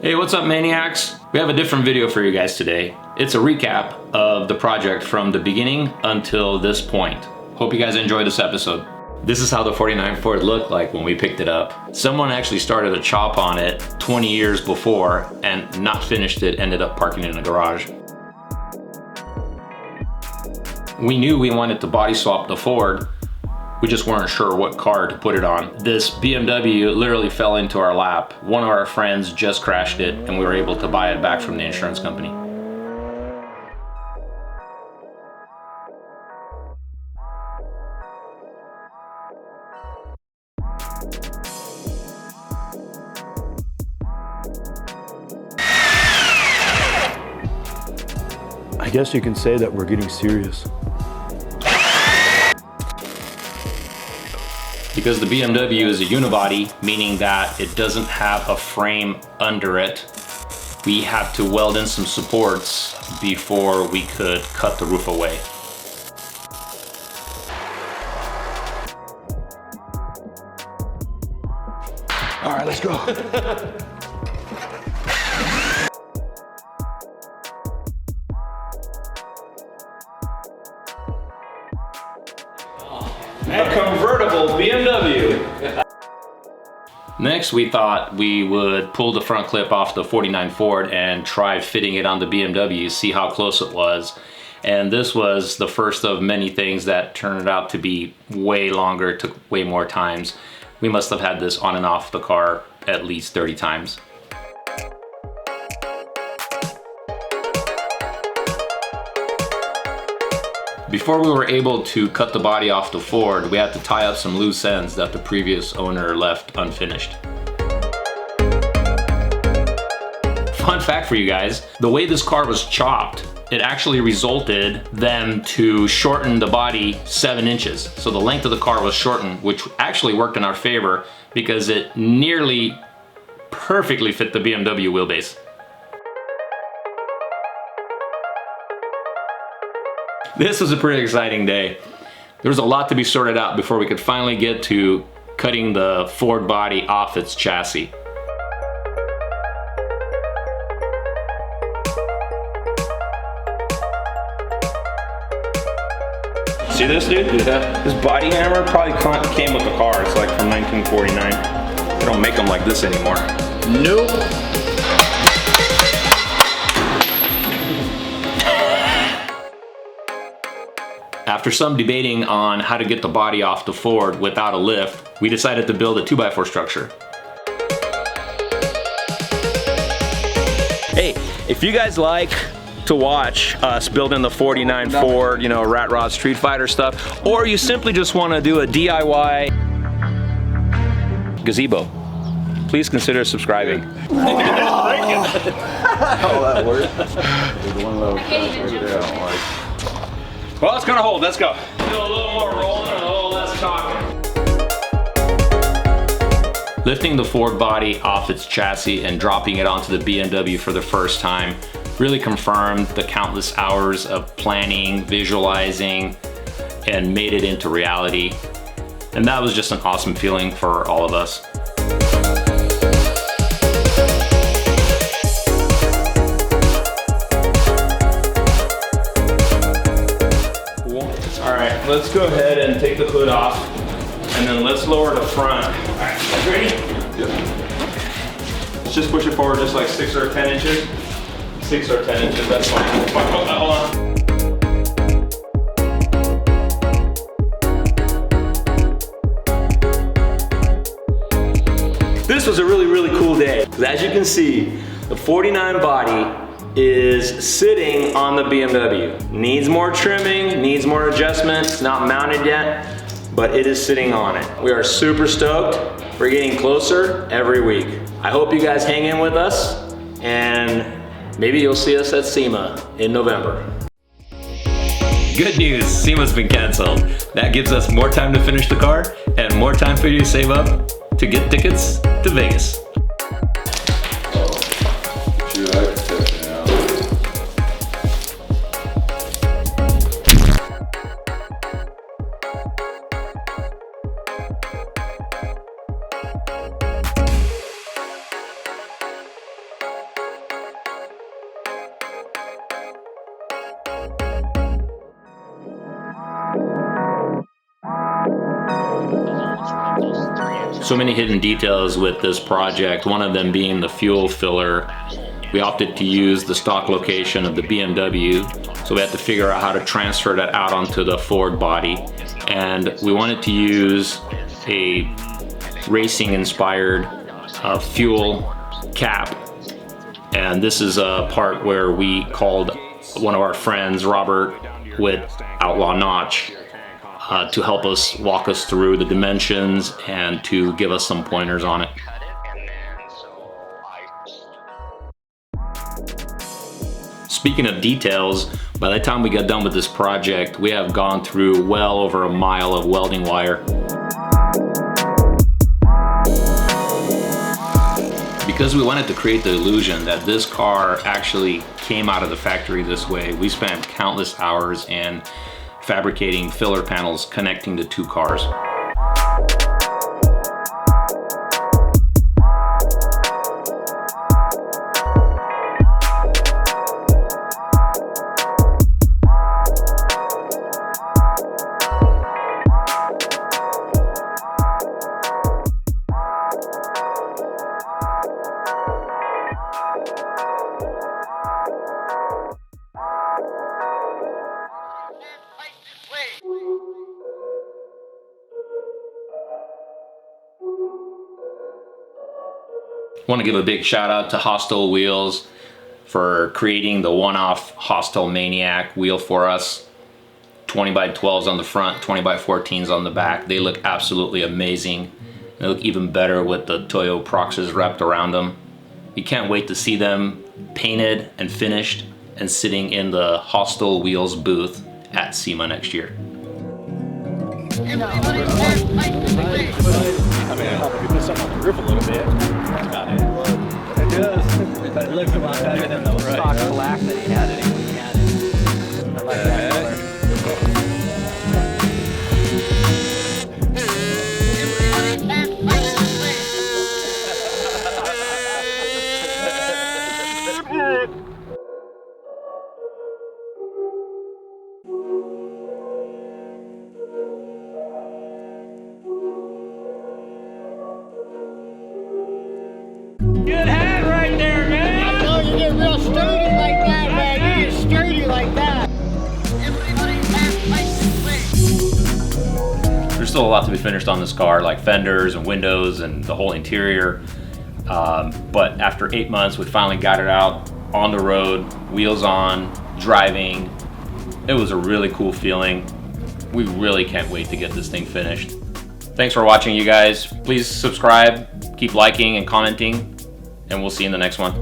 Hey, what's up, Maniacs? We have a different video for you guys today. It's a recap of the project from the beginning until this point. Hope you guys enjoy this episode. This is how the 49 Ford looked like when we picked it up. Someone actually started a chop on it 20 years before and not finished it, ended up parking it in a garage. We knew we wanted to body swap the Ford. We just weren't sure what car to put it on. This BMW literally fell into our lap. One of our friends just crashed it and we were able to buy it back from the insurance company. I guess you can say that we're getting serious. Because the BMW is a unibody, meaning that it doesn't have a frame under it, we had to weld in some supports before we could cut the roof away. All right, let's go. A convertible BMW. Next, we thought we would pull the front clip off the 49 Ford and try fitting it on the BMW, see how close it was. And this was the first of many things that turned out to be way longer, took way more times. We must have had this on and off the car at least 30 times. Before we were able to cut the body off the Ford, we had to tie up some loose ends that the previous owner left unfinished. Fun fact for you guys, the way this car was chopped, it actually resulted them to shorten the body 7 inches. So the length of the car was shortened, which actually worked in our favor because it nearly perfectly fit the BMW wheelbase. This was a pretty exciting day. There was a lot to be sorted out before we could finally get to cutting the Ford body off its chassis. See this, dude? Yeah. This body hammer probably came with the car. It's like from 1949. They don't make them like this anymore. Nope. After some debating on how to get the body off the Ford without a lift, we decided to build a 2x4 structure. Hey, if you guys like to watch us building the 49 Ford, you know, Rat Rod Street Fighter stuff, or you simply just want to do a DIY gazebo, please consider subscribing. Oh, that worked. Well, it's gonna hold, let's go. Do a little more rolling and a little less talking. Lifting the Ford body off its chassis and dropping it onto the BMW for the first time really confirmed the countless hours of planning, visualizing, and made it into reality. And that was just an awesome feeling for all of us. Alright, let's go ahead and take the hood off, and then let's lower the front. Alright, you guys ready? Yep. Let's just push it forward just like 6 or 10 inches. 6 or 10 inches, that's fine. Hold on. This was a really cool day. As you can see, the 49 body is sitting on the BMW. Needs more trimming, needs more adjustment. It's not mounted yet, but it is sitting on it. We are super stoked. We're getting closer every week. I hope you guys hang in with us, and maybe you'll see us at SEMA in November. Good news, SEMA's been canceled. That gives us more time to finish the car and more time for you to save up to get tickets to Vegas. So many hidden details with this project, one of them being the fuel filler. We opted to use the stock location of the BMW, so we had to figure out how to transfer that out onto the Ford body. And we wanted to use a racing inspired fuel cap. And this is a part where we called one of our friends, Robert, with Outlaw Notch, to help us walk us through the dimensions and to give us some pointers on it. Speaking of details, by the time we got done with this project, we have gone through well over a mile of welding wire. Because we wanted to create the illusion that this car actually came out of the factory this way, we spent countless hours in fabricating filler panels connecting the two cars. I want to give a big shout out to Hostile Wheels for creating the one-off Hostile Maniac wheel for us. 20x12s on the front, 20x14s on the back. They look absolutely amazing. They look even better with the Toyo Proxes wrapped around them. You can't wait to see them painted and finished and sitting in the Hostile Wheels booth at SEMA next year. I mean, if you put something on the roof a little bit, that's about it. It does. But it looks a lot better than the stock black that he had it. I like that color. Good hat right there, man! I know you get real sturdy like that, man. You get sturdy like that. There's still a lot to be finished on this car, like fenders and windows and the whole interior. But after 8 months, we finally got it out on the road, wheels on, driving. It was a really cool feeling. We really can't wait to get this thing finished. Thanks for watching, you guys. Please subscribe, keep liking and commenting, and we'll see you in the next one.